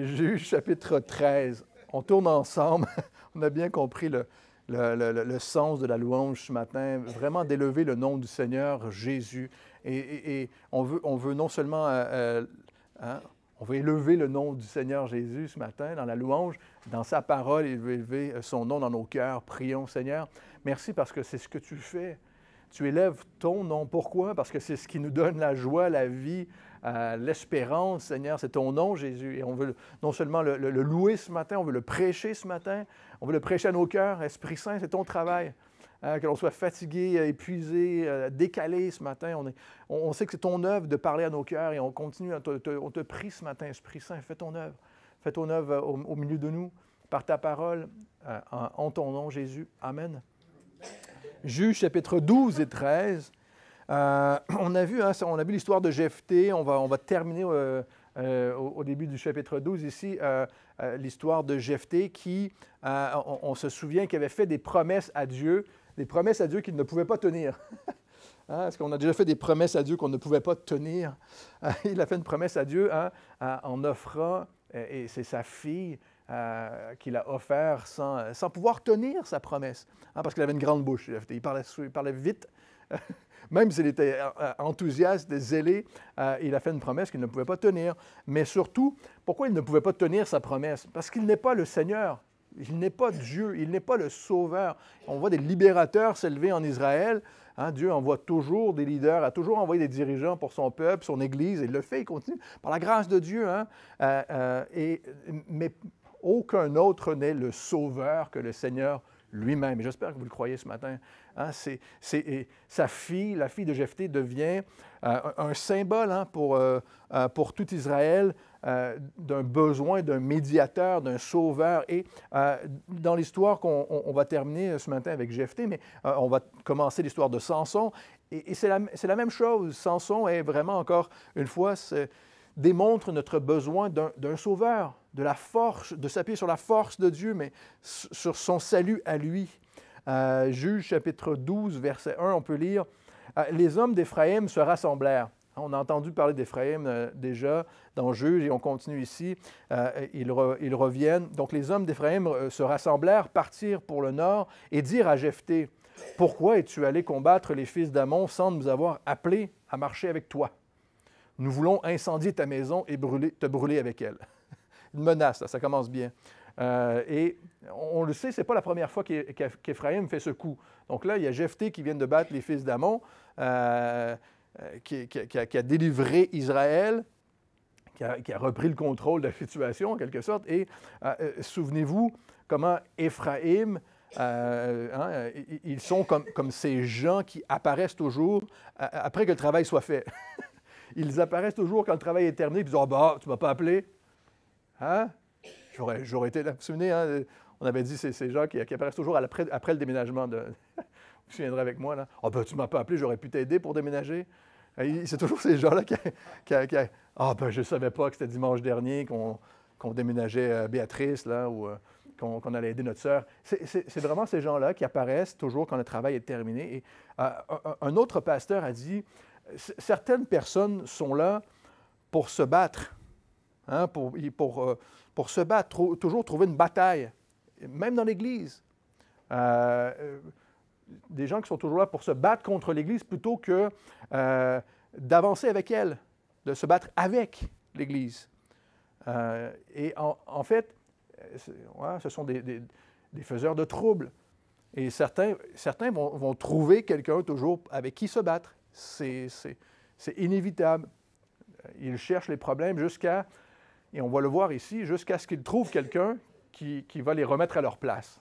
Juge chapitre 13. On tourne ensemble. On a bien compris le sens de la louange ce matin, vraiment d'élever le nom du Seigneur Jésus. Et on veut non seulement on veut élever le nom du Seigneur Jésus ce matin dans la louange, dans sa parole, il veut élever son nom dans nos cœurs. Prions, Seigneur. Merci parce que c'est ce que tu fais. Tu élèves ton nom. Pourquoi? Parce que c'est ce qui nous donne la joie, la vie, l'espérance, Seigneur. C'est ton nom, Jésus. Et on veut non seulement le louer ce matin, on veut le prêcher ce matin. On veut le prêcher à nos cœurs. Esprit Saint, c'est ton travail. Que l'on soit fatigué, épuisé, décalé ce matin. On sait que c'est ton œuvre de parler à nos cœurs et on continue, on te prie ce matin, Esprit Saint, fais ton œuvre. Fais ton œuvre au milieu de nous, par ta parole, en ton nom, Jésus. Amen. Juge chapitre 12 et 13. On a vu l'histoire de Jephthé. On va terminer au début du chapitre 12 ici, l'histoire de Jephthé qui, on se souvient qu'il avait fait des promesses à Dieu qu'il ne pouvait pas tenir. Est-ce qu'on a déjà fait des promesses à Dieu qu'on ne pouvait pas tenir? Il a fait une promesse à Dieu en offrant, et c'est sa fille qu'il a offert sans pouvoir tenir sa promesse, parce qu'il avait une grande bouche. Il parlait vite. Même s'il était enthousiaste, zélé, il a fait une promesse qu'il ne pouvait pas tenir. Mais surtout, pourquoi il ne pouvait pas tenir sa promesse? Parce qu'il n'est pas le Seigneur. Il n'est pas Dieu, il n'est pas le Sauveur. On voit des libérateurs s'élever en Israël. Dieu envoie toujours des leaders, a toujours envoyé des dirigeants pour son peuple, son Église. Il le fait, il continue, par la grâce de Dieu. Mais aucun autre n'est le Sauveur que le Seigneur lui-même. Et j'espère que vous le croyez ce matin. Sa fille, la fille de Jephthé, devient un symbole pour tout Israël d'un besoin d'un médiateur, d'un sauveur. Et dans l'histoire qu'on va terminer ce matin avec Jephthé, mais on va commencer l'histoire de Samson. Et c'est la même chose. Samson est vraiment, encore une fois, démontre notre besoin d'un sauveur, de la force, de s'appuyer sur la force de Dieu, mais sur son salut à lui. Juge chapitre 12, verset 1, on peut lire « Les hommes d'Éphraïm se rassemblèrent. » On a entendu parler d'Éphraïm déjà dans Juge et on continue ici. Ils reviennent. Donc les hommes d'Éphraïm se rassemblèrent, partirent pour le nord et dirent à Jephthé « Pourquoi es-tu allé combattre les fils d'Ammon sans nous avoir appelés à marcher avec toi? Nous voulons incendier ta maison et te brûler avec elle. » Une menace, là, ça commence bien. Et on le sait, ce n'est pas la première fois qu'Éphraïm fait ce coup. Donc là, il y a Jephthé qui vient de battre les fils d'Ammon, qui a délivré Israël, qui a repris le contrôle de la situation en quelque sorte. Et souvenez-vous comment Éphraïm, ils sont comme ces gens qui apparaissent toujours après que le travail soit fait. Ils apparaissent toujours quand le travail est terminé, puis ils disent « Ah, bah, tu ne m'as pas appelé. » J'aurais été là. Vous vous souvenez, on avait dit ces gens qui apparaissent toujours après le déménagement. Vous vous souviendrez avec moi, là. « Ah, ben, tu ne m'as pas appelé, j'aurais pu t'aider pour déménager. » C'est toujours ces gens-là qui ah, ben, je ne savais pas que c'était dimanche dernier qu'on déménageait Béatrice, là, ou qu'on allait aider notre sœur. C'est vraiment ces gens-là qui apparaissent toujours quand le travail est terminé. Et un autre pasteur a dit certaines personnes sont là pour se battre, pour se battre, toujours trouver une bataille, même dans l'Église. Des gens qui sont toujours là pour se battre contre l'Église plutôt que d'avancer avec elle, de se battre avec l'Église. Et en fait, ce sont des faiseurs de troubles. Et certains vont trouver quelqu'un toujours avec qui se battre. C'est inévitable. Ils cherchent les problèmes et on va le voir ici, jusqu'à ce qu'ils trouvent quelqu'un qui va les remettre à leur place.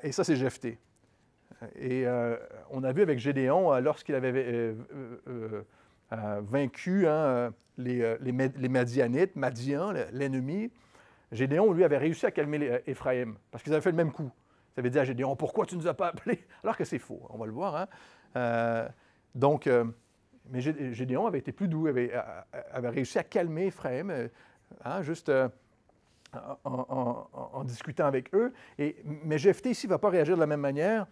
Et ça, c'est Jephthé. Et on a vu avec Gédéon, lorsqu'il avait vaincu les Madianites, Madian, l'ennemi, Gédéon, lui, avait réussi à calmer Éphraïm, parce qu'ils avaient fait le même coup. Ça avait dit à Gédéon, « Pourquoi tu ne nous as pas appelés? » Alors que c'est faux, on va le voir. Mais Gédéon avait été plus doux, avait réussi à calmer Éphraïm, juste en discutant avec eux. Mais Jephthé ici ne va pas réagir de la même manière.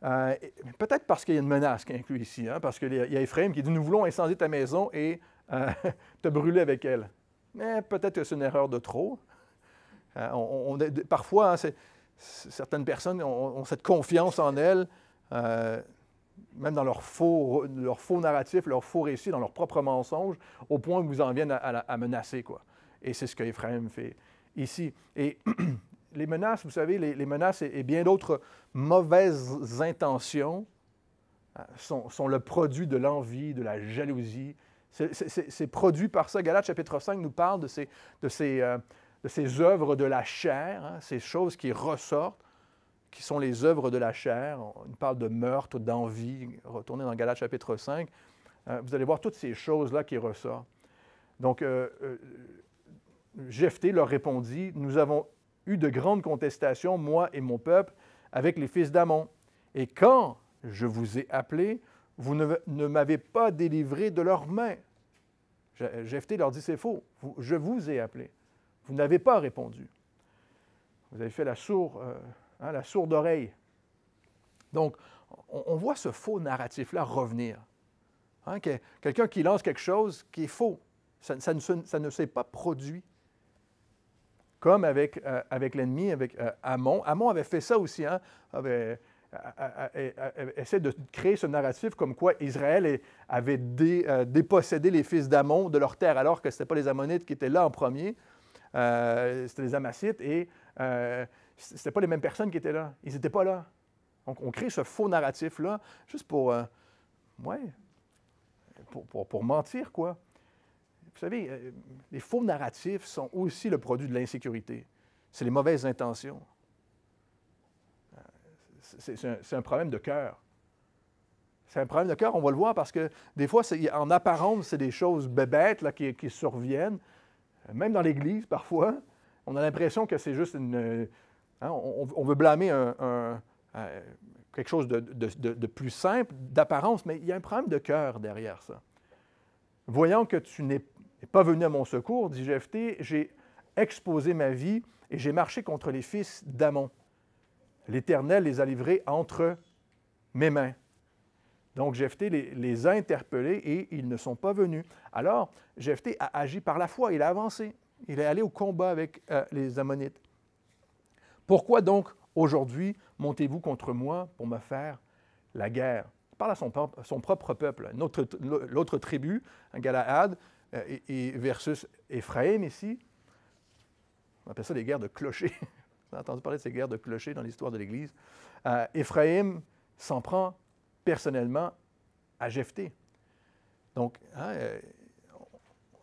Peut-être parce qu'il y a une menace qui est inclue ici, parce qu'il y a Éphraïm qui dit « Nous voulons incendier ta maison et te brûler avec elle. » Mais peut-être que c'est une erreur de trop. Parfois, hein, certaines personnes ont cette confiance en elles, même dans leur faux narratif, leur faux récit, dans leur propre mensonge, au point où ils en viennent à menacer, quoi. Et c'est ce qu'Éphraïm fait ici. Et les menaces, vous savez, les menaces et bien d'autres mauvaises intentions sont le produit de l'envie, de la jalousie. C'est produit par ça. Galates chapitre 5 nous parle de ces œuvres de la chair, hein, ces choses qui ressortent, qui sont les œuvres de la chair. On parle de meurtre, d'envie. Retournez dans Galates chapitre 5. Vous allez voir toutes ces choses-là qui ressortent. Donc, Jephthé leur répondit, « Nous avons eu de grandes contestations, moi et mon peuple, avec les fils d'Ammon. Et quand je vous ai appelés, vous ne m'avez pas délivré de leurs mains. » Jephthé leur dit, « C'est faux, je vous ai appelés. Vous n'avez pas répondu. Vous avez fait la sourde oreille. » Donc, on voit ce faux narratif-là revenir. Hein, quelqu'un qui lance quelque chose qui est faux. Ça ne s'est pas produit. Comme avec l'ennemi, avec Ammon. Ammon avait fait ça aussi, hein, essaie de créer ce narratif comme quoi Israël avait dépossédé les fils d'Ammon de leur terre, alors que ce n'était pas les Ammonites qui étaient là en premier, c'était les Amassites, et ce n'étaient pas les mêmes personnes qui étaient là. Ils n'étaient pas là. Donc, on crée ce faux narratif-là juste pour mentir, quoi. Vous savez, les faux narratifs sont aussi le produit de l'insécurité. C'est les mauvaises intentions. C'est un problème de cœur. C'est un problème de cœur, on va le voir, parce que des fois, en apparence, c'est des choses bébêtes là, qui surviennent. Même dans l'Église, parfois, on a l'impression que c'est juste on veut blâmer quelque chose de plus simple, d'apparence, mais il y a un problème de cœur derrière ça. Voyant que tu n'es pas venu à mon secours, dit Jephthé, j'ai exposé ma vie et j'ai marché contre les fils d'Ammon. L'Éternel les a livrés entre mes mains. Donc, Jephthé les a interpellés et ils ne sont pas venus. Alors, Jephthé a agi par la foi, il a avancé. Il est allé au combat avec les Ammonites. Pourquoi donc, aujourd'hui, montez-vous contre moi pour me faire la guerre? Il parle à son propre peuple, l'autre tribu, Galaad, et versus Éphraïm ici. On appelle ça des guerres de clochers. On a entendu parler de ces guerres de clochers dans l'histoire de l'Église. Éphraïm s'en prend personnellement à Jephthé. Donc,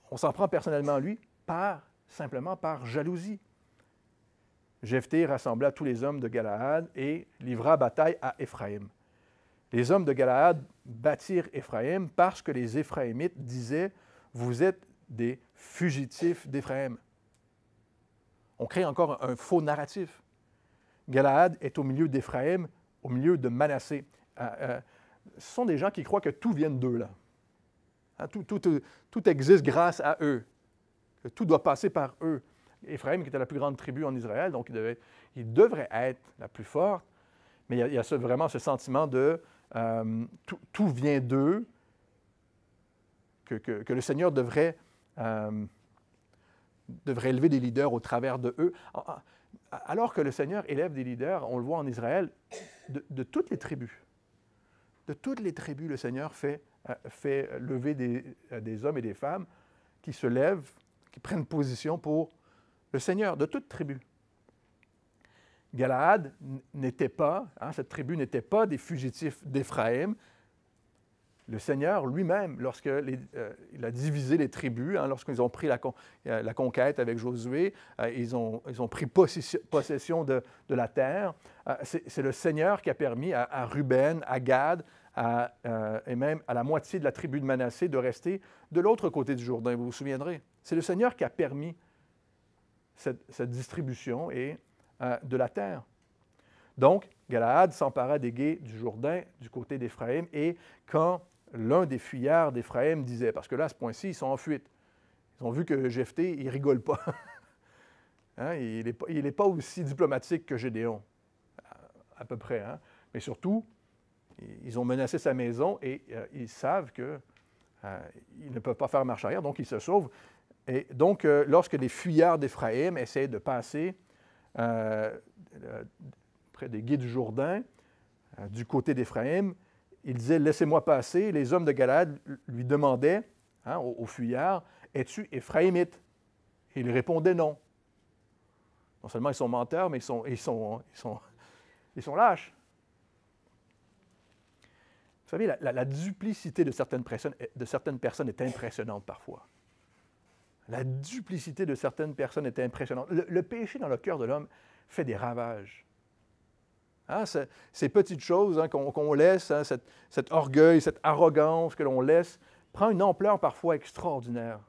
on s'en prend personnellement à lui simplement par jalousie. Jephthé rassembla tous les hommes de Galaad et livra bataille à Éphraïm. Les hommes de Galaad battirent Éphraïm parce que les Éphraïmites disaient « Vous êtes des fugitifs d'Éphraïm. » On crée encore un faux narratif. Galaad est au milieu d'Éphraïm, au milieu de Manassé. Ce sont des gens qui croient que tout vient d'eux, là. Hein, tout existe grâce à eux, que tout doit passer par eux. Éphraïm, qui était la plus grande tribu en Israël, donc il devrait être la plus forte, mais il y a vraiment ce sentiment de tout vient d'eux, que le Seigneur devrait élever des leaders au travers de eux. Alors que le Seigneur élève des leaders, on le voit en Israël, de toutes les tribus. De toutes les tribus, le Seigneur fait lever des hommes et des femmes qui se lèvent, qui prennent position pour le Seigneur, de toute tribu. Galaad n'était pas, cette tribu n'était pas des fugitifs d'Éphraïm. Le Seigneur lui-même, lorsqu'il a divisé les tribus, lorsqu'ils ont pris la conquête avec Josué, ils ont pris possession de la terre. C'est le Seigneur qui a permis à Ruben, à Gad, et même à la moitié de la tribu de Manassé de rester de l'autre côté du Jourdain, vous vous souviendrez. C'est le Seigneur qui a permis cette distribution de la terre. Donc, Galaad s'empara des gués du Jourdain du côté d'Éphraïm, et quand l'un des fuyards d'Éphraïm disait, parce que là, à ce point-ci, ils sont en fuite. Ils ont vu que Jephthé, il ne rigole pas. Il n'est pas aussi diplomatique que Gédéon, à peu près. Mais surtout, ils ont menacé sa maison et ils savent qu'ils ne peuvent pas faire marche arrière, donc ils se sauvent. Et donc, lorsque les fuyards d'Éphraïm essayaient de passer près des guides du Jourdain, du côté d'Éphraïm, il disait « Laissez-moi passer ». Les hommes de Galad lui demandaient, aux fuyards, « Es-tu Éphraïmite » Et il répondait non. Non seulement ils sont menteurs, mais ils sont lâches. Vous savez, la duplicité de certaines personnes est impressionnante parfois. La duplicité de certaines personnes est impressionnante. Le péché dans le cœur de l'homme fait des ravages. Ces petites choses qu'on laisse, cet orgueil, cette arrogance que l'on laisse, prend une ampleur parfois extraordinaire.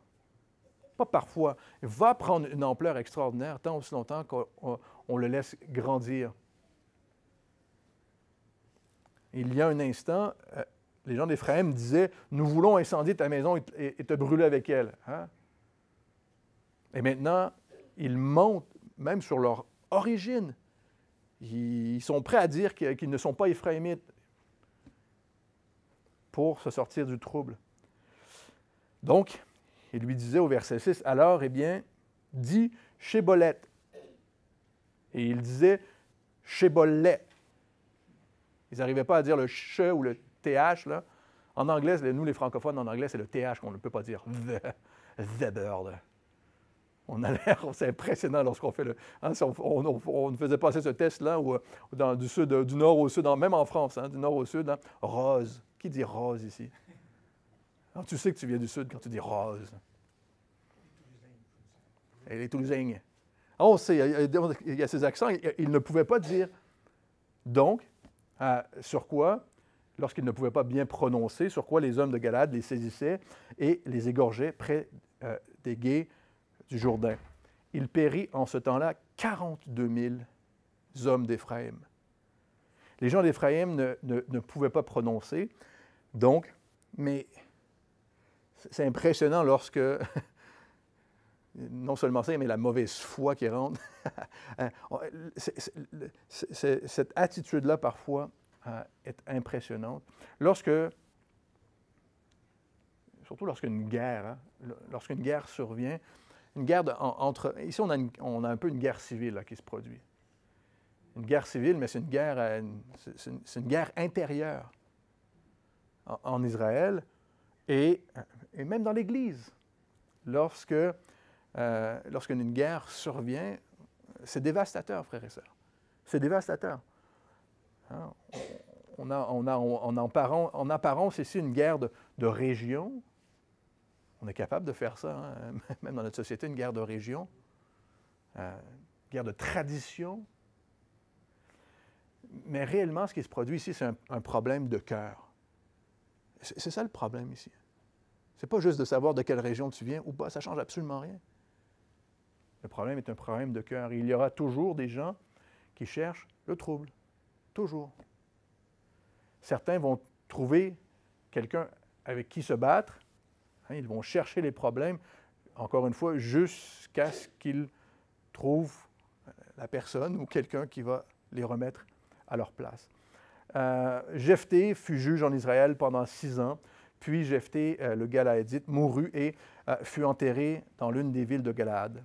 Pas parfois, va prendre une ampleur extraordinaire tant aussi longtemps qu'on le laisse grandir. Il y a un instant, les gens d'Éphraïm disaient « Nous voulons incendier ta maison et te brûler avec elle. » Et maintenant, ils montent même sur leur origine. Ils sont prêts à dire qu'ils ne sont pas Éphraïmites pour se sortir du trouble. Donc, il lui disait au verset 6, « Alors, eh bien, dis Shebollet. » Et il disait Shebollet. Ils n'arrivaient pas à dire le « che » ou le « th ». Là. En anglais, nous les francophones, en anglais, c'est le « th » qu'on ne peut pas dire. The bird. On a l'air, c'est impressionnant lorsqu'on fait le... on faisait passer ce test-là du nord au sud, même en France, du nord au sud, rose. Qui dit rose ici? Alors, tu sais que tu viens du sud quand tu dis rose. Et les Toulousains. On sait, il y a ces accents, ils ne pouvaient pas dire. Donc, sur quoi, lorsqu'ils ne pouvaient pas bien prononcer, sur quoi les hommes de Galad les saisissaient et les égorgeaient près des gués du Jourdain. Il périt en ce temps-là 42 000 hommes d'Éphraïm. Les gens d'Éphraïm ne pouvaient pas prononcer, donc, mais c'est impressionnant lorsque, non seulement ça, mais la mauvaise foi qui rentre. Cette attitude-là, parfois, est impressionnante. Surtout lorsqu'une guerre, lorsqu'une guerre survient, une guerre ici, on a un peu une guerre civile là, qui se produit. Une guerre civile, mais c'est une guerre intérieure en Israël et même dans l'Église. Lorsqu'une guerre survient, c'est dévastateur, frères et sœurs. C'est dévastateur. On a en apparence ici une guerre de région. On est capable de faire ça, même dans notre société, une guerre de région, une guerre de tradition. Mais réellement, ce qui se produit ici, c'est un problème de cœur. C'est ça le problème ici. Ce n'est pas juste de savoir de quelle région tu viens ou pas, ça ne change absolument rien. Le problème est un problème de cœur. Il y aura toujours des gens qui cherchent le trouble. Toujours. Certains vont trouver quelqu'un avec qui se battre. Ils vont chercher les problèmes, encore une fois, jusqu'à ce qu'ils trouvent la personne ou quelqu'un qui va les remettre à leur place. Jephthé fut juge en Israël pendant 6 ans, puis Jephthé, le Galaadite, mourut et fut enterré dans l'une des villes de Galaad.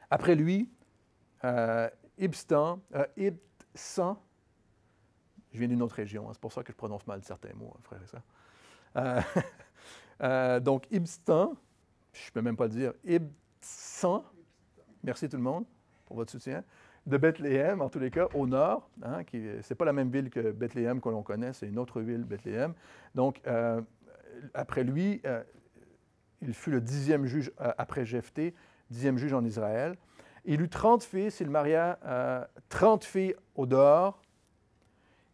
Après lui, Ibsan, je viens d'une autre région, c'est pour ça que je prononce mal certains mots, frère et sœurs. Donc, Ibsan, je ne peux même pas le dire, Ibsan, merci tout le monde pour votre soutien, de Bethléem, en tous les cas, au nord. Ce n'est pas la même ville que Bethléem que l'on connaît, c'est une autre ville, Bethléem. Donc, après lui, il fut le 10e juge après Jephthé, 10e juge en Israël. Il eut 30 fils, il maria 30 filles au dehors,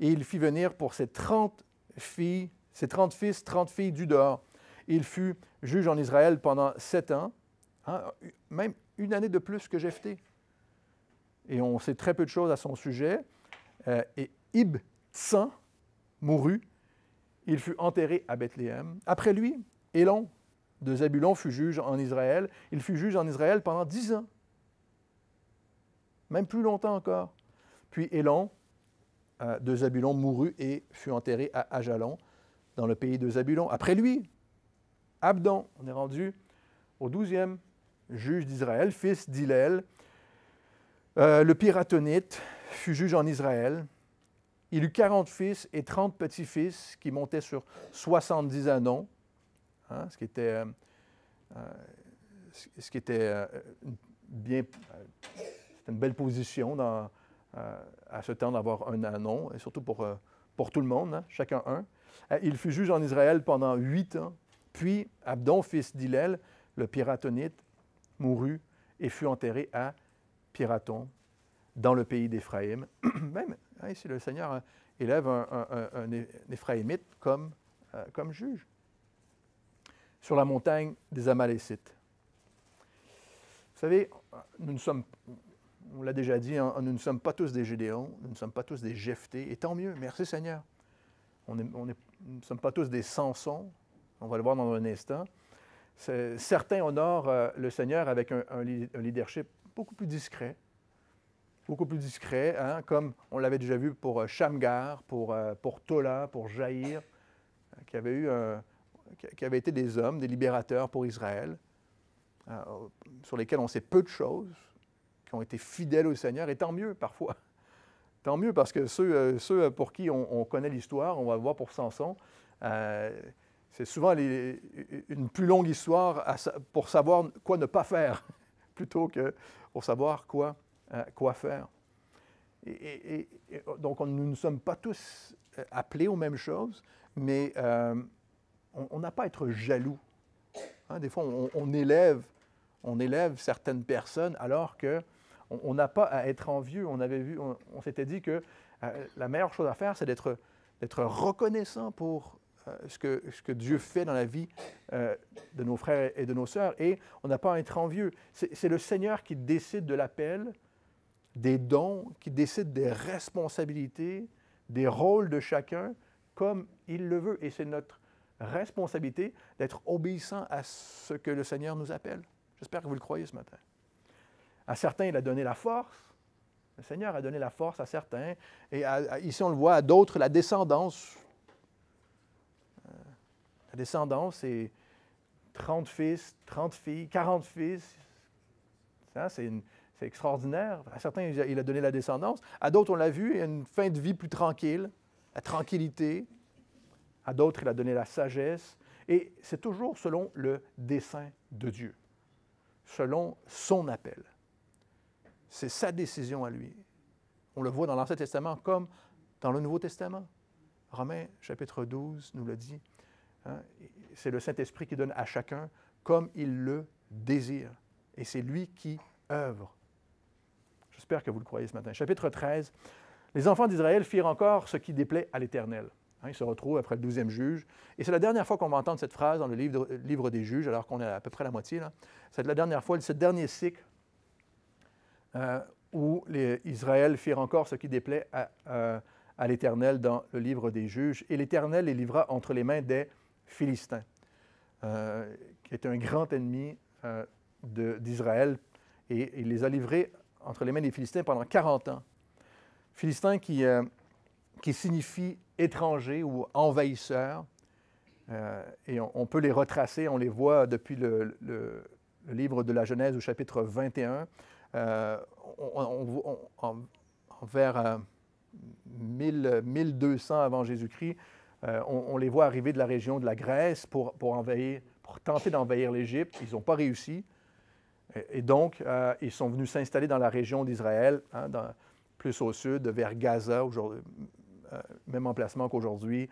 et il fit venir pour ses 30 fils, 30 filles du dehors. Il fut juge en Israël pendant 7 ans, même une année de plus que Jephthé. Et on sait très peu de choses à son sujet. Et Ibsan mourut. Il fut enterré à Bethléem. Après lui, Élon de Zabulon fut juge en Israël. Il fut juge en Israël pendant 10 ans. Même plus longtemps encore. Puis Élon de Zabulon mourut et fut enterré à Ajalon, dans le pays de Zabulon. Après lui, Abdon, on est rendu au 12e juge d'Israël, fils d'Hillel, le Piratonite, fut juge en Israël. Il eut 40 fils et 30 petits-fils qui montaient sur 70 anneaux, hein, ce qui était c'était une belle position à ce temps d'avoir un anon, et surtout pour tout le monde, hein, chacun un. Il fut juge en Israël pendant 8 ans. Puis Abdon, fils d'Hillel, le Piratonite, mourut et fut enterré à Piraton, dans le pays d'Éphraïm. Même ici, le Seigneur élève un Éphraïmite comme juge sur la montagne des Amalécites. Vous savez, nous ne sommes, on l'a déjà dit, hein, nous ne sommes pas tous des Gédéons, nous ne sommes pas tous des Jephthé, et tant mieux, merci Seigneur. Nous ne sommes pas tous des Samsons, on va le voir dans un instant. Certains honorent le Seigneur avec un leadership beaucoup plus discret, hein, comme on l'avait déjà vu pour Shamgar, pour Tola, pour Jaïr, qui avaient été des hommes, des libérateurs pour Israël, sur lesquels on sait peu de choses, qui ont été fidèles au Seigneur, et tant mieux parfois. Tant mieux parce que ceux pour qui on connaît l'histoire, on va le voir pour Samson, c'est souvent une plus longue histoire pour savoir quoi ne pas faire, plutôt que pour savoir quoi faire. Donc, nous ne sommes pas tous appelés aux mêmes choses, mais on n'a pas à être jaloux. Hein, des fois, on élève certaines personnes alors qu'on n'a pas à être envieux. On s'était dit que la meilleure chose à faire, c'est d'être reconnaissant pour ce que Dieu fait dans la vie de nos frères et de nos sœurs, et on n'a pas à être envieux. C'est le Seigneur qui décide de l'appel, des dons, qui décide des responsabilités, des rôles de chacun, comme il le veut. Et c'est notre responsabilité d'être obéissant à ce que le Seigneur nous appelle. J'espère que vous le croyez ce matin. À certains, il a donné la force. Le Seigneur a donné la force à certains. Et ici, on le voit, à d'autres, la descendance. La descendance, c'est 30 fils, 30 filles, 40 fils. Ça, c'est extraordinaire. À certains, il a donné la descendance. À d'autres, on l'a vu, il y a une fin de vie plus tranquille, la tranquillité. À d'autres, il a donné la sagesse. Et c'est toujours selon le dessein de Dieu, selon son appel. C'est sa décision à lui. On le voit dans l'Ancien Testament comme dans le Nouveau Testament. Romains, chapitre 12, nous le dit. Hein? C'est le Saint-Esprit qui donne à chacun comme il le désire. Et c'est lui qui œuvre. J'espère que vous le croyez ce matin. Chapitre 13. Les enfants d'Israël firent encore ce qui déplaît à l'Éternel. Hein, ils se retrouvent après le 12e juge. Et c'est la dernière fois qu'on va entendre cette phrase dans le livre des juges, alors qu'on est à peu près à la moitié. Là. C'est la dernière fois, ce dernier cycle, où Israël firent encore ce qui déplaît à l'Éternel dans le livre des juges. Et l'Éternel les livra entre les mains des Philistins, qui est un grand ennemi d'Israël. Et il les a livrés entre les mains des Philistins pendant 40 ans. Philistins qui signifie étranger ou envahisseur. Et on peut les retracer, on les voit depuis le livre de la Genèse au chapitre 21. Vers 1200 avant Jésus-Christ, on les voit arriver de la région de la Grèce pour tenter d'envahir l'Égypte. Ils n'ont pas réussi. Et donc, ils sont venus s'installer dans la région d'Israël, hein, plus au sud, vers Gaza, même emplacement qu'aujourd'hui,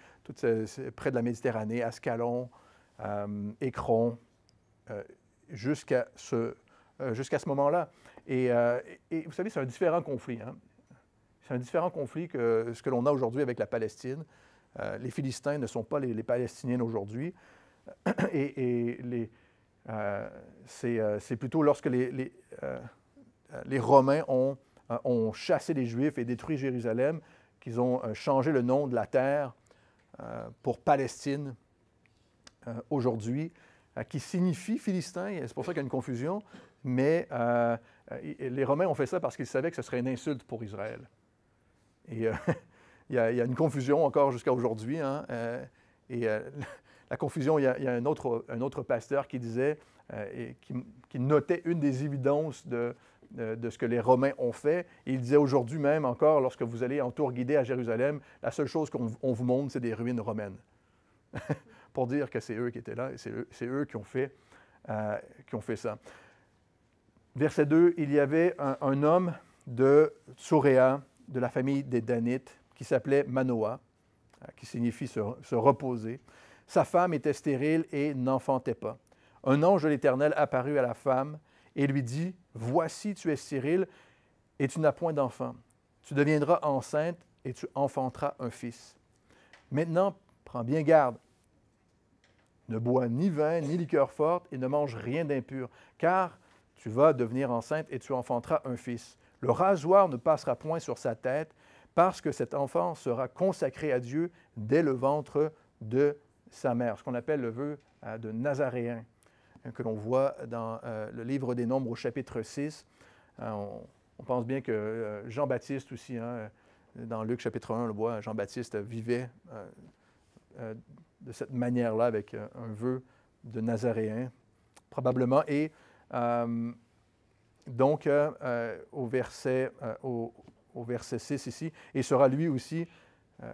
près de la Méditerranée, Ascalon, Écron, jusqu'à ce moment-là. Et vous savez, c'est un différent conflit. Hein? C'est un différent conflit que ce que l'on a aujourd'hui avec la Palestine. Les Philistins ne sont pas les Palestiniens d'aujourd'hui. C'est plutôt lorsque les Romains ont chassé les Juifs et détruit Jérusalem qu'ils ont changé le nom de la terre pour Palestine aujourd'hui, qui signifie Philistin. C'est pour ça qu'il y a une confusion. Mais les Romains ont fait ça parce qu'ils savaient que ce serait une insulte pour Israël. Et il y a une confusion encore jusqu'à aujourd'hui. Hein, et la confusion, il y a un autre pasteur qui disait, et qui notait une des évidences de ce que les Romains ont fait. Et il disait aujourd'hui même encore, lorsque vous allez en tour guidé à Jérusalem, la seule chose qu'on vous montre, c'est des ruines romaines. Pour dire que c'est eux qui étaient là, et c'est eux qui ont fait ça. Verset 2, il y avait un homme de Tsoréa, de la famille des Danites, qui s'appelait Manoah, qui signifie se reposer. Sa femme était stérile et n'enfantait pas. Un ange de l'Éternel apparut à la femme et lui dit, « Voici, tu es stérile et tu n'as point d'enfant. Tu deviendras enceinte et tu enfanteras un fils. Maintenant, prends bien garde. Ne bois ni vin, ni liqueur forte et ne mange rien d'impur, car tu vas devenir enceinte et tu enfanteras un fils. Le rasoir ne passera point sur sa tête, parce que cet enfant sera consacré à Dieu dès le ventre de sa mère. » Ce qu'on appelle le vœu de Nazaréen, que l'on voit dans le livre des Nombres au chapitre 6. On pense bien que Jean-Baptiste aussi, dans Luc chapitre 1, on le voit, Jean-Baptiste vivait de cette manière-là avec un vœu de Nazaréen, probablement. Et donc, au verset 6 ici, « Et sera lui aussi,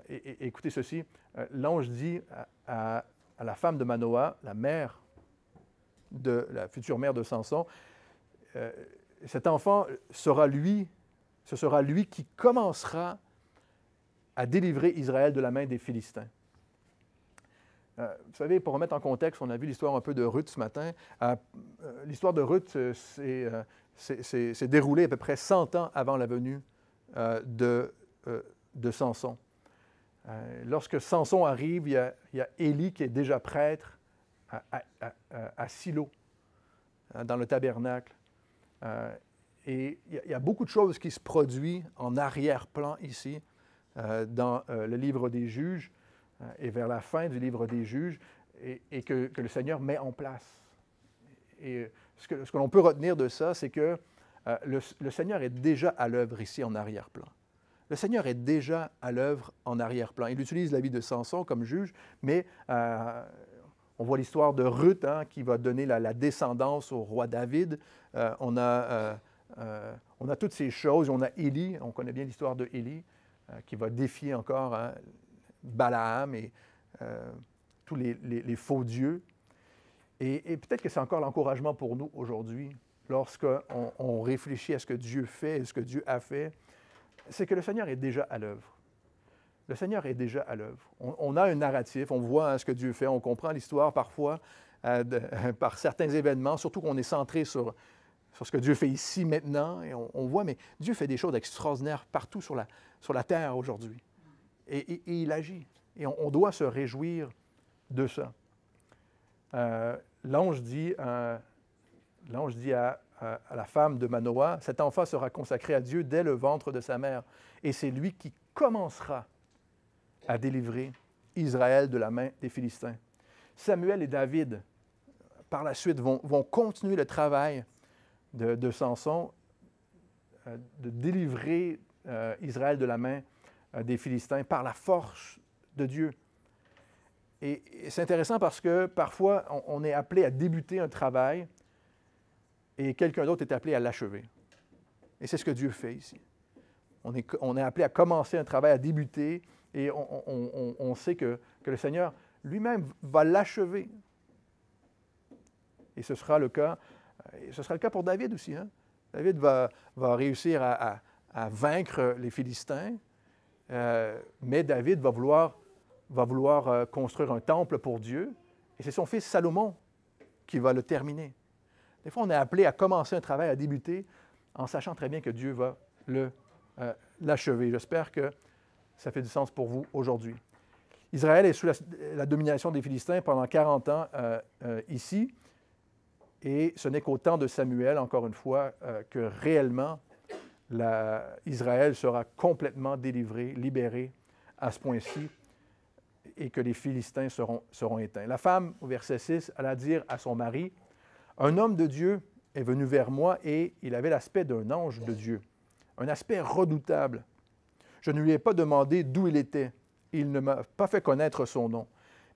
écoutez ceci, l'ange dit à la femme de Manoah, la future mère de Samson, cet enfant ce sera lui qui commencera à délivrer Israël de la main des Philistins. » Vous savez, pour remettre en contexte, on a vu l'histoire un peu de Ruth ce matin. L'histoire de Ruth s'est déroulée à peu près 100 ans avant la venue de Samson. Lorsque Samson arrive, il y a Élie qui est déjà prêtre à Silo, dans le tabernacle. Et il y a beaucoup de choses qui se produisent en arrière-plan ici, dans le livre des Juges, et vers la fin du livre des Juges, et que le Seigneur met en place. Et ce que l'on peut retenir de ça, c'est que le Seigneur est déjà à l'œuvre ici en arrière-plan. Le Seigneur est déjà à l'œuvre en arrière-plan. Il utilise la vie de Samson comme juge, mais on voit l'histoire de Ruth, qui va donner la descendance au roi David. On a toutes ces choses. On a Élie, on connaît bien l'histoire de Élie, qui va défier encore Balaam et tous les faux dieux. Et peut-être que c'est encore l'encouragement pour nous aujourd'hui, lorsqu'on réfléchit à ce que Dieu fait et ce que Dieu a fait, c'est que le Seigneur est déjà à l'œuvre. Le Seigneur est déjà à l'œuvre. On a un narratif, on voit ce que Dieu fait, on comprend l'histoire parfois par certains événements, surtout qu'on est centré sur ce que Dieu fait ici, maintenant, et on voit, mais Dieu fait des choses extraordinaires partout sur la terre aujourd'hui. Et il agit. Et on doit se réjouir de ça. L'ange dit à la femme de Manoah, « Cet enfant sera consacré à Dieu dès le ventre de sa mère, et c'est lui qui commencera à délivrer Israël de la main des Philistins. » Samuel et David, par la suite, vont continuer le travail de Samson, de délivrer Israël de la main des Philistins par la force de Dieu. Et c'est intéressant parce que parfois, on est appelé à débuter un travail et quelqu'un d'autre est appelé à l'achever. Et c'est ce que Dieu fait ici. On est appelé à commencer un travail, à débuter, et on sait que le Seigneur lui-même va l'achever. Et ce sera le cas pour David aussi. David va réussir à vaincre les Philistins, mais David va vouloir construire un temple pour Dieu, et c'est son fils Salomon qui va le terminer. Des fois, on est appelé à commencer un travail, à débuter, en sachant très bien que Dieu va l'achever. J'espère que ça fait du sens pour vous aujourd'hui. Israël est sous la domination des Philistins pendant 40 ans ici, et ce n'est qu'au temps de Samuel, encore une fois, que réellement Israël sera complètement délivré, libéré à ce point-ci, et que les Philistins seront éteints. La femme, au verset 6, alla dire à son mari, « Un homme de Dieu est venu vers moi et il avait l'aspect d'un ange de Dieu, un aspect redoutable. Je ne lui ai pas demandé d'où il était. Il ne m'a pas fait connaître son nom.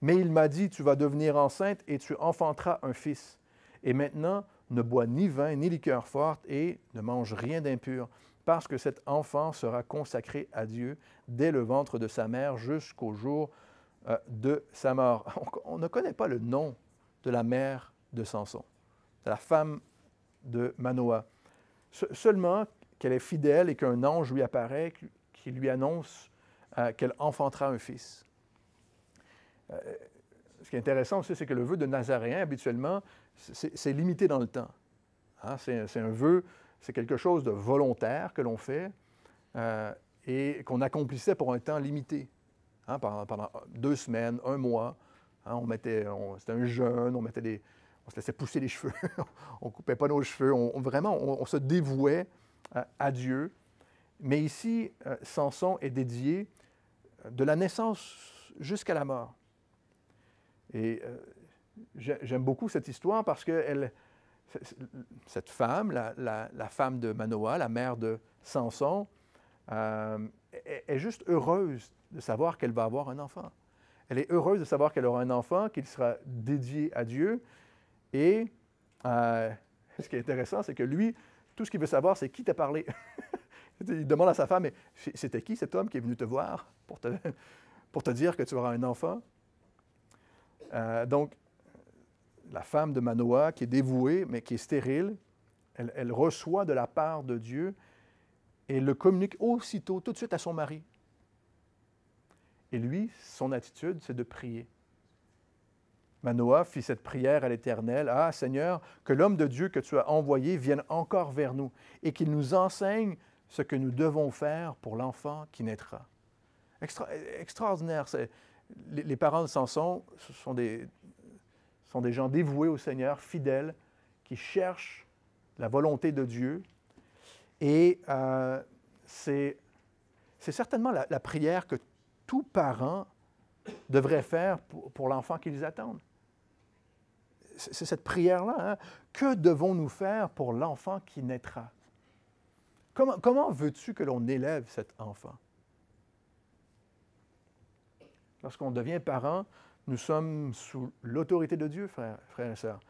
Mais il m'a dit, tu vas devenir enceinte et tu enfanteras un fils. Et maintenant, ne bois ni vin ni liqueur forte et ne mange rien d'impur, parce que cet enfant sera consacré à Dieu dès le ventre de sa mère jusqu'au jour de sa mort. On ne connaît pas le nom de la mère de Samson, de la femme de Manoah. Seulement qu'elle est fidèle et qu'un ange lui apparaît qui lui annonce qu'elle enfantera un fils. Ce qui est intéressant aussi, c'est que le vœu de Nazaréen, habituellement, c'est limité dans le temps. Hein? C'est un vœu, c'est quelque chose de volontaire que l'on fait et qu'on accomplissait pour un temps limité. Hein? Pendant 2 semaines, 1 mois, hein? C'était un jeûne, on se laissait pousser les cheveux, on ne coupait pas nos cheveux, on se dévouait à Dieu. Mais ici, Samson est dédié de la naissance jusqu'à la mort. Et j'aime beaucoup cette histoire parce que cette femme, la femme de Manoah, la mère de Samson, est juste heureuse de savoir qu'elle va avoir un enfant. Elle est heureuse de savoir qu'elle aura un enfant, qu'il sera dédié à Dieu. Et ce qui est intéressant, c'est que lui, tout ce qu'il veut savoir, c'est qui t'a parlé. Il demande à sa femme, mais c'était qui cet homme qui est venu te voir pour te dire que tu auras un enfant? Donc, la femme de Manoah, qui est dévouée, mais qui est stérile, elle reçoit de la part de Dieu et le communique aussitôt, tout de suite à son mari. Et lui, son attitude, c'est de prier. Manoah fit cette prière à l'Éternel. « Ah, Seigneur, que l'homme de Dieu que tu as envoyé vienne encore vers nous et qu'il nous enseigne ce que nous devons faire pour l'enfant qui naîtra. » Extraordinaire. Les parents de Samson sont des gens dévoués au Seigneur, fidèles, qui cherchent la volonté de Dieu. Et c'est certainement la prière que tout parent devrait faire pour l'enfant qu'ils attendent. C'est cette prière-là. Hein? Que devons-nous faire pour l'enfant qui naîtra? Comment veux-tu que l'on élève cet enfant? Lorsqu'on devient parent, nous sommes sous l'autorité de Dieu, frères et sœurs.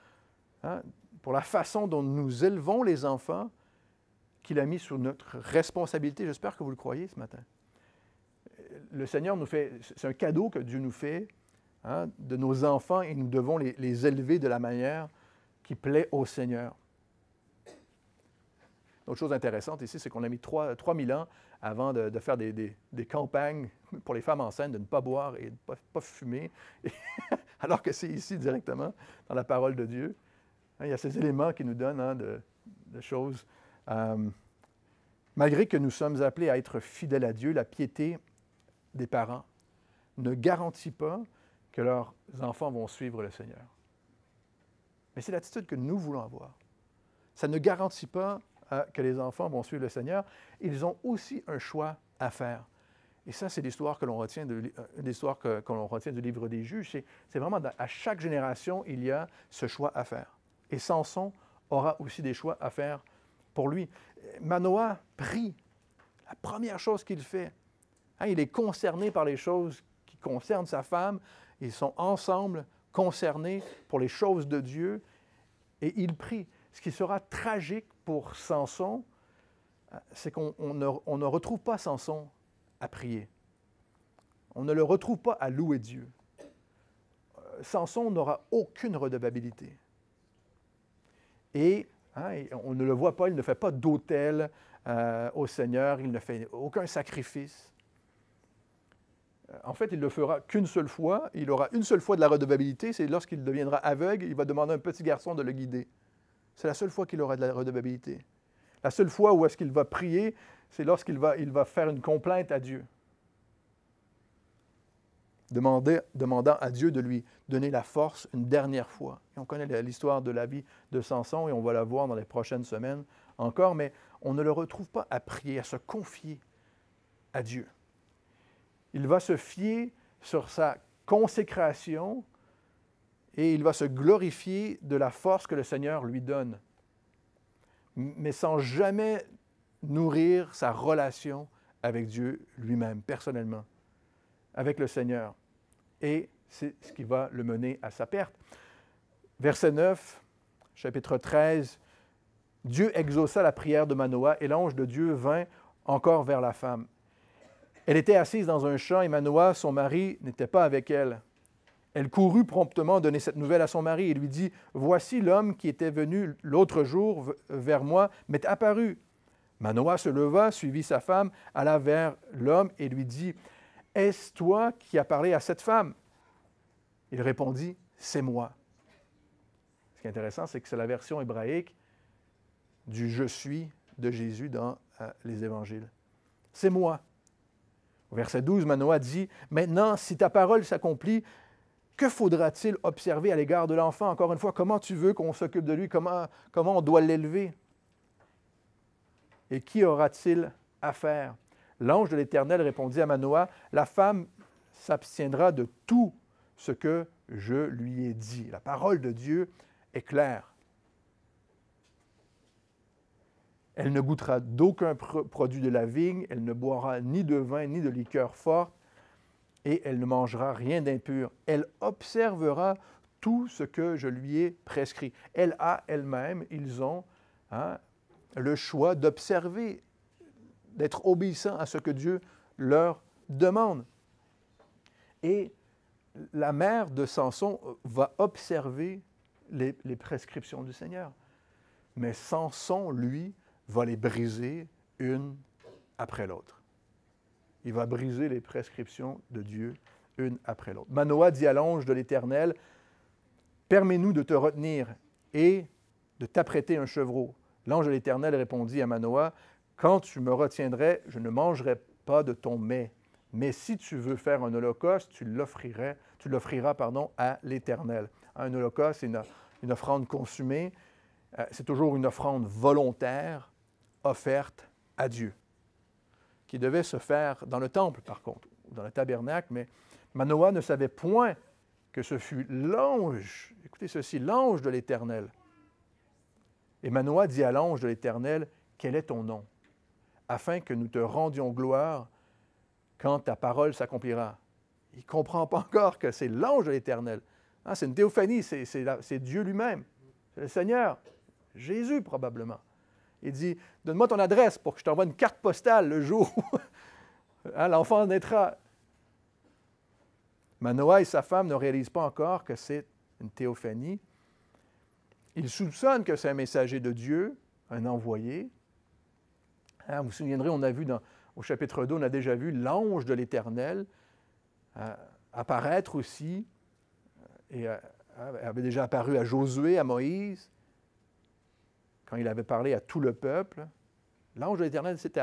Hein? Pour la façon dont nous élevons les enfants qu'il a mis sous notre responsabilité. J'espère que vous le croyez ce matin. Le Seigneur nous fait, c'est un cadeau que Dieu nous fait, hein, de nos enfants, et nous devons les élever de la manière qui plaît au Seigneur. Autre chose intéressante ici, c'est qu'on a mis 3000 ans avant de faire des campagnes pour les femmes enceintes, de ne pas boire et de ne pas fumer, alors que c'est ici directement dans la parole de Dieu. Hein, il y a ces éléments qui nous donnent de choses. Malgré que nous sommes appelés à être fidèles à Dieu, la piété des parents ne garantit pas que leurs enfants vont suivre le Seigneur. Mais c'est l'attitude que nous voulons avoir. Ça ne garantit pas que les enfants vont suivre le Seigneur. Ils ont aussi un choix à faire. Et ça, c'est l'histoire que l'on retient, que l'on retient du livre des Juges. C'est vraiment, à chaque génération, il y a ce choix à faire. Et Samson aura aussi des choix à faire pour lui. Manoah prie. La première chose qu'il fait, hein, il est concerné par les choses qui concernent sa femme. Ils sont ensemble concernés pour les choses de Dieu et il prie. Ce qui sera tragique pour Samson, c'est qu'on ne retrouve pas Samson à prier. On ne le retrouve pas à louer Dieu. Samson n'aura aucune redevabilité. Et on ne le voit pas, il ne fait pas d'autel au Seigneur, il ne fait aucun sacrifice. En fait, il ne le fera qu'une seule fois. Il aura une seule fois de la redevabilité, c'est lorsqu'il deviendra aveugle, il va demander à un petit garçon de le guider. C'est la seule fois qu'il aura de la redevabilité. La seule fois où est-ce qu'il va prier, c'est lorsqu'il va faire une complainte à Dieu. Demandant à Dieu de lui donner la force une dernière fois. Et on connaît l'histoire de la vie de Samson et on va la voir dans les prochaines semaines encore, mais on ne le retrouve pas à prier, à se confier à Dieu. Il va se fier sur sa consécration et il va se glorifier de la force que le Seigneur lui donne, mais sans jamais nourrir sa relation avec Dieu lui-même, personnellement, avec le Seigneur. Et c'est ce qui va le mener à sa perte. Verset 9, chapitre 13, Dieu exauça la prière de Manoah et l'ange de Dieu vint encore vers la femme. Elle était assise dans un champ et Manoah, son mari, n'était pas avec elle. Elle courut promptement donner cette nouvelle à son mari et lui dit, « Voici l'homme qui était venu l'autre jour vers moi m'est apparu. » Manoah se leva, suivit sa femme, alla vers l'homme et lui dit, « Est-ce toi qui as parlé à cette femme? » Il répondit, « C'est moi. » Ce qui est intéressant, c'est que c'est la version hébraïque du « je suis » de Jésus dans les évangiles. « C'est moi. » Au verset 12, Manoah dit, « Maintenant, si ta parole s'accomplit, que faudra-t-il observer à l'égard de l'enfant? Encore une fois, comment tu veux qu'on s'occupe de lui? Comment on doit l'élever? Et qui aura-t-il à faire? » L'ange de l'Éternel répondit à Manoah, « La femme s'abstiendra de tout ce que je lui ai dit. » La parole de Dieu est claire. Elle ne goûtera d'aucun produit de la vigne, elle ne boira ni de vin ni de liqueur forte, et elle ne mangera rien d'impur. Elle observera tout ce que je lui ai prescrit. Elle a elle-même, ils ont le choix d'observer, d'être obéissants à ce que Dieu leur demande. Et la mère de Samson va observer les prescriptions du Seigneur. Mais Samson, lui, va les briser une après l'autre. Il va briser les prescriptions de Dieu une après l'autre. Manoah dit à l'ange de l'Éternel, « Permets-nous de te retenir et de t'apprêter un chevreau. » L'ange de l'Éternel répondit à Manoah, « Quand tu me retiendrais, je ne mangerai pas de ton mets. Mais si tu veux faire un holocauste, tu l'offriras à l'Éternel. » Un holocauste, c'est une offrande consumée. C'est toujours une offrande volontaire offerte à Dieu, qui devait se faire dans le temple, par contre, dans le tabernacle, mais Manoah ne savait point que ce fut l'ange, écoutez ceci, l'ange de l'Éternel. Et Manoah dit à l'ange de l'Éternel, « Quel est ton nom? Afin que nous te rendions gloire quand ta parole s'accomplira. » Il ne comprend pas encore que c'est l'ange de l'Éternel. C'est une théophanie, c'est Dieu lui-même, c'est le Seigneur, Jésus probablement. Il dit, « Donne-moi ton adresse pour que je t'envoie une carte postale le jour où l'enfant naîtra. » Manoah et sa femme ne réalisent pas encore que c'est une théophanie. Ils soupçonnent que c'est un messager de Dieu, un envoyé. Vous vous souviendrez, on a vu au chapitre 2, on a déjà vu l'ange de l'Éternel apparaître aussi, et avait déjà apparu à Josué, à Moïse, quand il avait parlé à tout le peuple. L'ange de l'Éternel s'était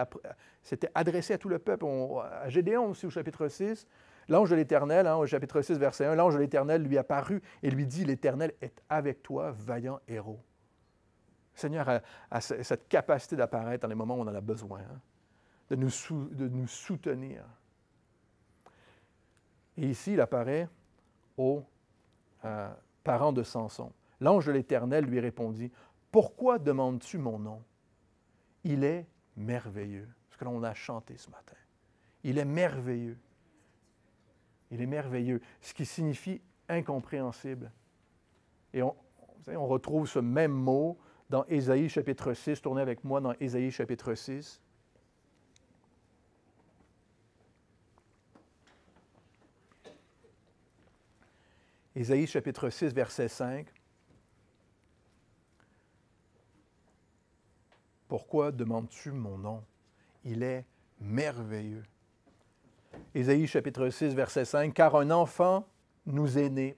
adressé à tout le peuple. À Gédéon aussi, au chapitre 6, l'ange de l'Éternel, au chapitre 6, verset 1, l'ange de l'Éternel lui apparut et lui dit, « L'Éternel est avec toi, vaillant héros. » Le Seigneur a cette capacité d'apparaître dans les moments où on en a besoin, de nous soutenir. Et ici, il apparaît aux parents de Samson. L'ange de l'Éternel lui répondit, « Pourquoi demandes-tu mon nom? Il est merveilleux. » Ce que l'on a chanté ce matin. Il est merveilleux. Il est merveilleux, ce qui signifie incompréhensible. Et on retrouve ce même mot dans Ésaïe chapitre 6. Tournez avec moi dans Ésaïe chapitre 6. Ésaïe chapitre 6, verset 5. « Pourquoi demandes-tu mon nom? Il est merveilleux. » Ésaïe chapitre 6, verset 5. « Car un enfant nous est né. »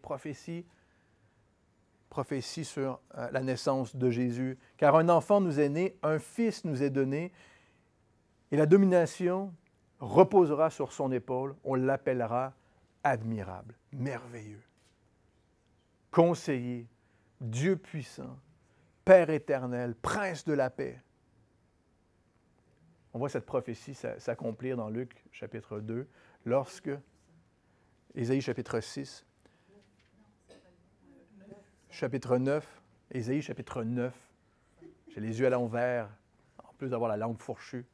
Prophétie sur la naissance de Jésus. « Car un enfant nous est né, un fils nous est donné, et la domination reposera sur son épaule. On l'appellera admirable, merveilleux, conseiller, Dieu puissant, Père éternel, prince de la paix. » On voit cette prophétie s'accomplir dans Luc chapitre 2, lorsque, Ésaïe chapitre 6, chapitre 9, Ésaïe chapitre 9, j'ai les yeux à l'envers, en plus d'avoir la langue fourchue.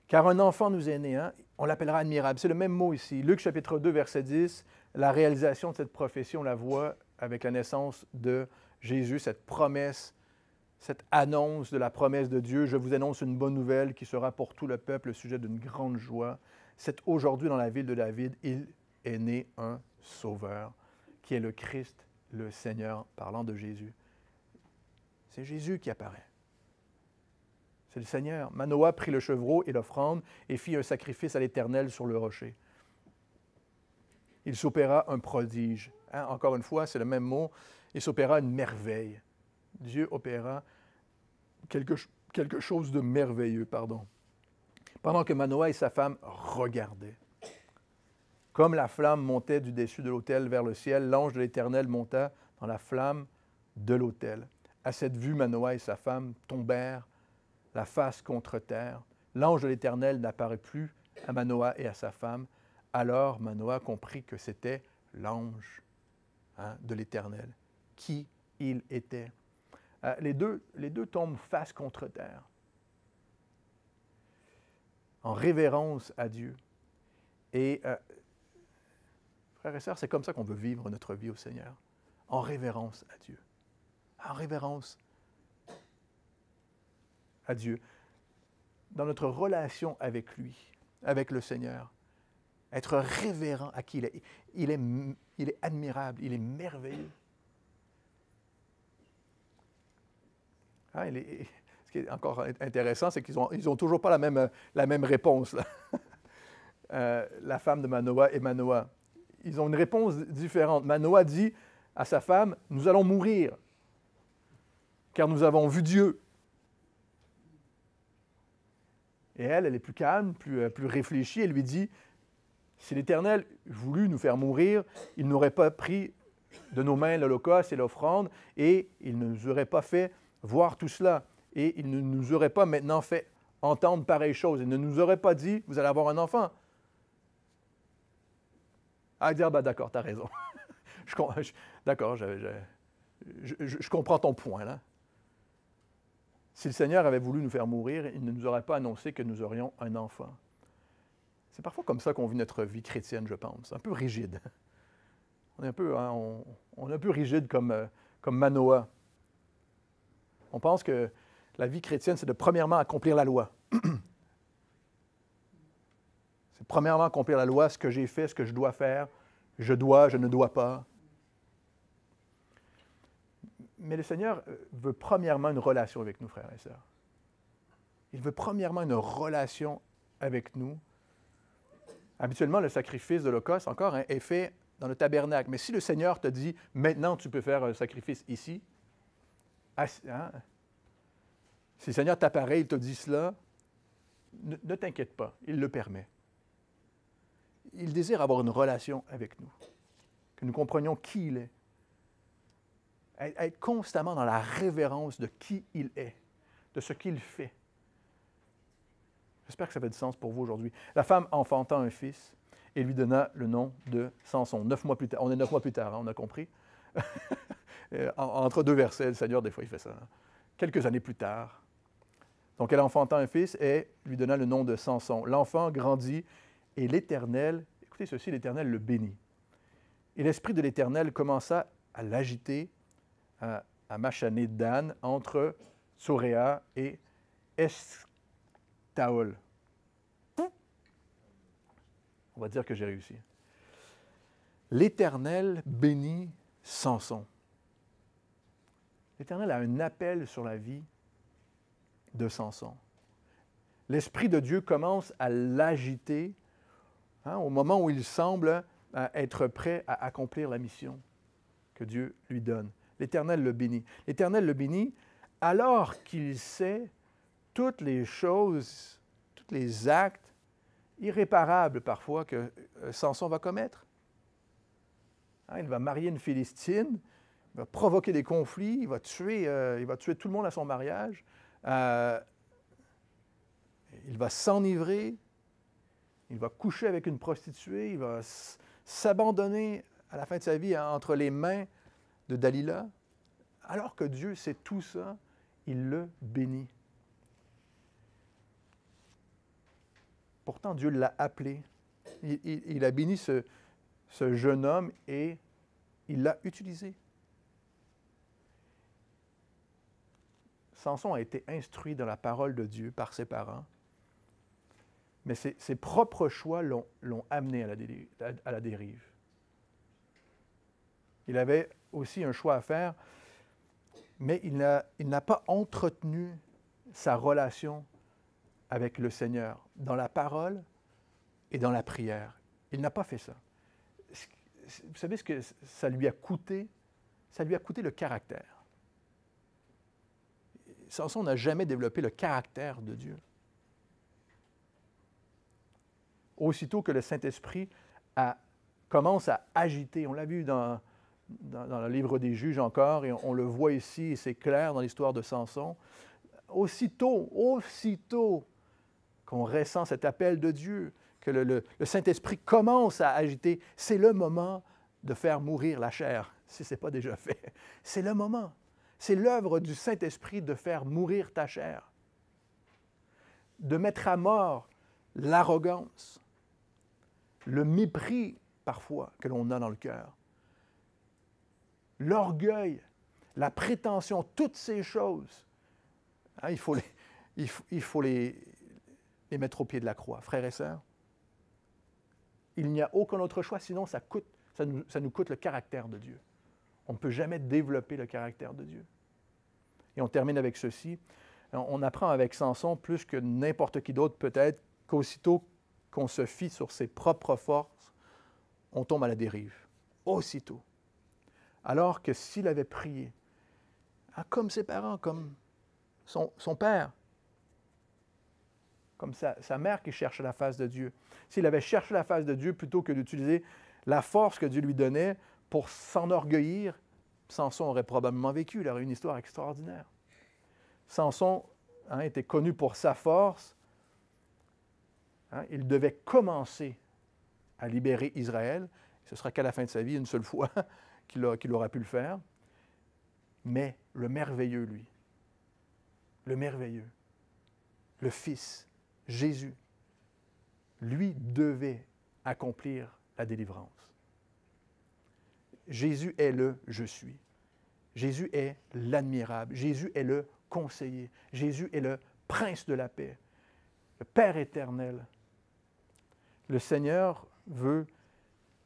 Car un enfant nous est né, On l'appellera admirable. C'est le même mot ici. Luc chapitre 2, verset 10, la réalisation de cette prophétie, on la voit avec la naissance de Jésus, cette promesse, cette annonce de la promesse de Dieu. Je vous annonce une bonne nouvelle qui sera pour tout le peuple le sujet d'une grande joie. C'est aujourd'hui dans la ville de David, il est né un sauveur, qui est le Christ, le Seigneur, parlant de Jésus. C'est Jésus qui apparaît. C'est le Seigneur. Manoah prit le chevreau et l'offrande et fit un sacrifice à l'Éternel sur le rocher. Il s'opéra un prodige. Hein? Encore une fois, c'est le même mot. Il s'opéra une merveille. Dieu opéra quelque chose de merveilleux, pardon. Pendant que Manoah et sa femme regardaient. Comme la flamme montait du dessus de l'autel vers le ciel, l'ange de l'Éternel monta dans la flamme de l'autel. À cette vue, Manoah et sa femme tombèrent la face contre terre. L'ange de l'Éternel n'apparut plus à Manoah et à sa femme. Alors Manoah comprit que c'était l'ange de l'Éternel, qui il était. Les deux tombent face contre terre, en révérence à Dieu. Et, frères et sœurs, c'est comme ça qu'on veut vivre notre vie au Seigneur, en révérence à Dieu. En révérence à Dieu, dans notre relation avec lui, avec le Seigneur, être révérent à qui il est. Il est admirable, il est merveilleux. Hein, ce qui est encore intéressant, c'est qu'ils n'ont toujours pas la même réponse. La femme de Manoah et Manoah. Ils ont une réponse différente. Manoah dit à sa femme, « Nous allons mourir, car nous avons vu Dieu. » Et elle est plus calme, plus réfléchie. Elle lui dit, « Si l'Éternel voulut nous faire mourir, il n'aurait pas pris de nos mains l'holocauste et l'offrande, et il ne nous aurait pas fait voir tout cela, et il ne nous aurait pas maintenant fait entendre pareille chose. Il ne nous aurait pas dit, vous allez avoir un enfant. » Ah, dire, ben, d'accord, tu as raison. D'accord, je comprends ton point, là. Si le Seigneur avait voulu nous faire mourir, il ne nous aurait pas annoncé que nous aurions un enfant. C'est parfois comme ça qu'on vit notre vie chrétienne, je pense. Un peu rigide. On est un peu, on est un peu rigide comme Manoah. On pense que la vie chrétienne, c'est de premièrement accomplir la loi. C'est premièrement accomplir la loi, ce que j'ai fait, ce que je dois faire. Je dois, je ne dois pas. Mais le Seigneur veut premièrement une relation avec nous, frères et sœurs. Il veut premièrement une relation avec nous. Habituellement, le sacrifice de l'Holocauste, encore, est fait dans le tabernacle. Mais si le Seigneur te dit, maintenant tu peux faire un sacrifice ici, hein? Si le Seigneur t'apparaît, il te dit cela, ne t'inquiète pas, il le permet. Il désire avoir une relation avec nous, que nous comprenions qui il est. Être constamment dans la révérence de qui il est, de ce qu'il fait. J'espère que ça fait du sens pour vous aujourd'hui. La femme enfanta un fils et lui donna le nom de Samson. 9 mois plus tard, on est 9 mois plus tard, hein, on a compris. Entre deux versets, le Seigneur, des fois, il fait ça. Hein. Quelques années plus tard. Donc, elle enfanta un fils et lui donna le nom de Samson. L'enfant grandit et l'Éternel, écoutez ceci, l'Éternel le bénit. Et l'Esprit de l'Éternel commença à l'agiter à Machané Dan, entre Tsoréa et Estaol. On va dire que j'ai réussi. L'Éternel bénit Samson. L'Éternel a un appel sur la vie de Samson. L'Esprit de Dieu commence à l'agiter au moment où il semble être prêt à accomplir la mission que Dieu lui donne. L'Éternel le bénit. L'Éternel le bénit alors qu'il sait toutes les choses, tous les actes irréparables parfois que Samson va commettre. Hein, il va marier une Philistine, il va provoquer des conflits, il va tuer tout le monde à son mariage, il va s'enivrer, il va coucher avec une prostituée, il va s'abandonner à la fin de sa vie entre les mains de Dalila. Alors que Dieu sait tout ça, il le bénit. Pourtant, Dieu l'a appelé. Il a béni ce jeune homme et il l'a utilisé. Samson a été instruit dans la parole de Dieu par ses parents, mais ses propres choix l'ont amené à la dérive. Il avait aussi un choix à faire, mais il n'a pas entretenu sa relation avec le Seigneur dans la parole et dans la prière. Il n'a pas fait ça. Vous savez ce que ça lui a coûté? Ça lui a coûté le caractère. Samson n'a jamais développé le caractère de Dieu. Aussitôt que le Saint-Esprit commence à agiter, on l'a vu dans le livre des Juges encore, et on le voit ici, et c'est clair dans l'histoire de Samson, aussitôt qu'on ressent cet appel de Dieu, que le Saint-Esprit commence à agiter, c'est le moment de faire mourir la chair, si ce n'est pas déjà fait. C'est le moment. C'est l'œuvre du Saint-Esprit de faire mourir ta chair, de mettre à mort l'arrogance, le mépris parfois que l'on a dans le cœur, l'orgueil, la prétention, toutes ces choses. Hein, il faut les mettre au pied de la croix, frères et sœurs. Il n'y a aucun autre choix, sinon ça nous coûte le caractère de Dieu. On ne peut jamais développer le caractère de Dieu. Et on termine avec ceci. On apprend avec Samson, plus que n'importe qui d'autre peut-être, qu'aussitôt qu'on se fie sur ses propres forces, on tombe à la dérive. Aussitôt. Alors que s'il avait prié, comme ses parents, comme son père, comme sa mère qui cherche la face de Dieu, s'il avait cherché la face de Dieu plutôt que d'utiliser la force que Dieu lui donnait pour s'enorgueillir, Samson aurait probablement vécu. Il aurait une histoire extraordinaire. Samson était connu pour sa force. Il devait commencer à libérer Israël. Ce sera qu'à la fin de sa vie, une seule fois, qu'il aura pu le faire. Mais le merveilleux, lui, le merveilleux, le Fils, Jésus, lui devait accomplir la délivrance. Jésus est le « je suis ». Jésus est l'admirable. Jésus est le conseiller. Jésus est le prince de la paix, le Père éternel. Le Seigneur veut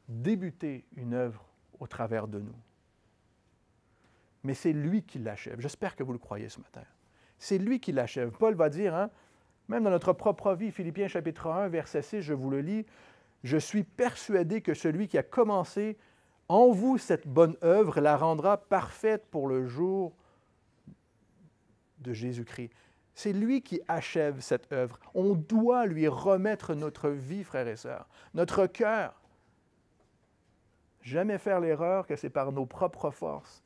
débuter une œuvre au travers de nous. Mais c'est lui qui l'achève. J'espère que vous le croyez ce matin. C'est lui qui l'achève. Paul va dire, même dans notre propre vie, Philippiens chapitre 1, verset 6, je vous le lis, « Je suis persuadé que celui qui a commencé en vous cette bonne œuvre la rendra parfaite pour le jour de Jésus-Christ. » C'est lui qui achève cette œuvre. On doit lui remettre notre vie, frères et sœurs, notre cœur. Jamais faire l'erreur que c'est par nos propres forces.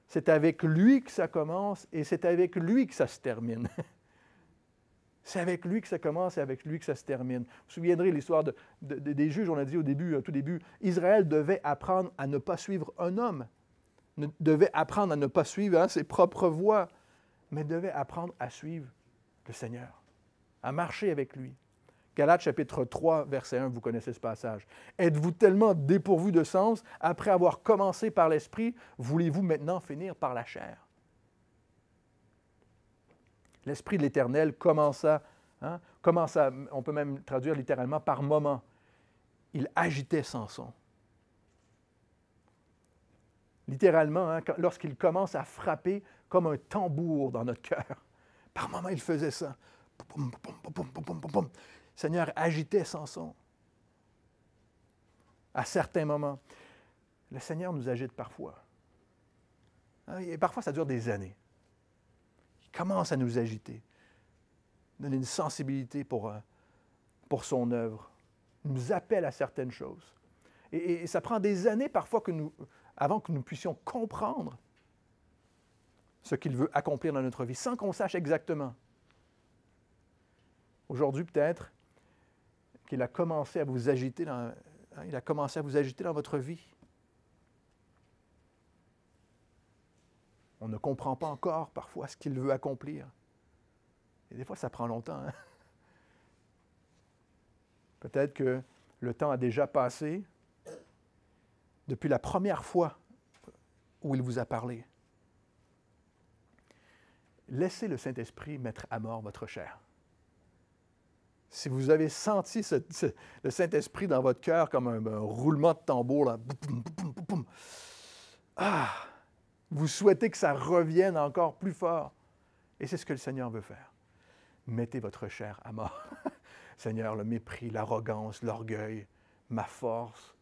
C'est avec lui que ça commence et c'est avec lui que ça se termine. C'est avec lui que ça commence et avec lui que ça se termine. Vous vous souviendrez l'histoire des juges, on a dit au tout début, Israël devait apprendre à ne pas suivre un homme, devait apprendre à ne pas suivre ses propres voies, mais devait apprendre à suivre le Seigneur, à marcher avec lui. Galates chapitre 3, verset 1, vous connaissez ce passage. « Êtes-vous tellement dépourvus de sens, après avoir commencé par l'Esprit, voulez-vous maintenant finir par la chair? » L'Esprit de l'Éternel commença, on peut même traduire littéralement par moment. Il agitait Samson. Littéralement, lorsqu'il commence à frapper comme un tambour dans notre cœur. Par moment, il faisait ça. Poum, poum, poum, poum, poum, poum, poum. Seigneur agitait Samson. À certains moments, le Seigneur nous agite parfois. Et parfois, ça dure des années. Il commence à nous agiter, donner une sensibilité pour son œuvre, il nous appelle à certaines choses. Et ça prend des années parfois avant que nous puissions comprendre ce qu'il veut accomplir dans notre vie, sans qu'on sache exactement. Aujourd'hui, peut-être qu'il a commencé à vous agiter il a commencé à vous agiter dans votre vie. On ne comprend pas encore parfois ce qu'il veut accomplir. Et des fois, ça prend longtemps. Peut-être que le temps a déjà passé depuis la première fois où il vous a parlé. Laissez le Saint-Esprit mettre à mort votre chair. Si vous avez senti le Saint-Esprit dans votre cœur comme un roulement de tambour, là, boum, boum, boum, boum, ah, vous souhaitez que ça revienne encore plus fort. Et c'est ce que le Seigneur veut faire. Mettez votre chair à mort. Seigneur, le mépris, l'arrogance, l'orgueil, ma force,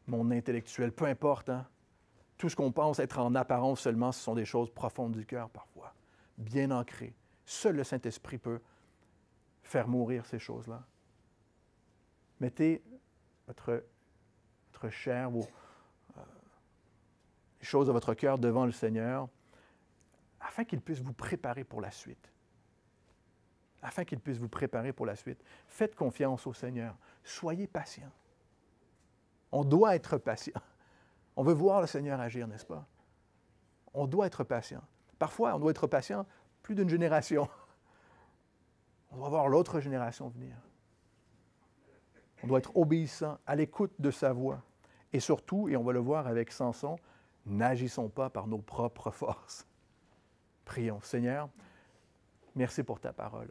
mon intellectuel, peu importe. Hein? Tout ce qu'on pense être en apparence seulement, ce sont des choses profondes du cœur parfois, bien ancrées. Seul le Saint-Esprit peut faire mourir ces choses-là. Mettez votre chair, les choses de votre cœur devant le Seigneur, afin qu'il puisse vous préparer pour la suite. Afin qu'il puisse vous préparer pour la suite. Faites confiance au Seigneur. Soyez patient. On doit être patient. On veut voir le Seigneur agir, n'est-ce pas? On doit être patient. Parfois, on doit être patient plus d'une génération. On doit voir l'autre génération venir. On doit être obéissant, à l'écoute de sa voix. Et surtout, et on va le voir avec Samson, n'agissons pas par nos propres forces. Prions. Seigneur, merci pour ta parole.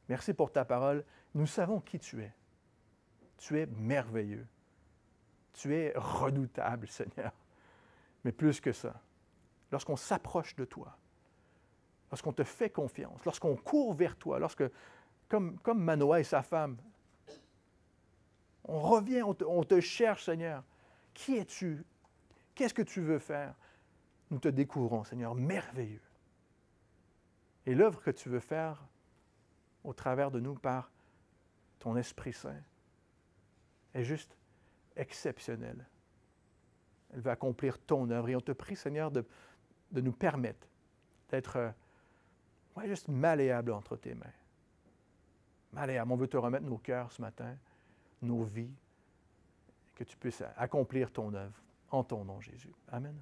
Merci pour ta parole. Nous savons qui tu es. Tu es merveilleux. Tu es redoutable, Seigneur. Mais plus que ça, lorsqu'on s'approche de toi, lorsqu'on te fait confiance, lorsqu'on court vers toi, comme Manoah et sa femme, on revient, on te cherche, Seigneur. Qui es-tu? Qu'est-ce que tu veux faire? Nous te découvrons, Seigneur, merveilleux. Et l'œuvre que tu veux faire au travers de nous par ton Esprit Saint est juste exceptionnelle. Elle va accomplir ton œuvre. Et on te prie, Seigneur, de nous permettre d'être juste malléables entre tes mains. Malléables. On veut te remettre nos cœurs ce matin, nos vies, que tu puisses accomplir ton œuvre en ton nom, Jésus. Amen.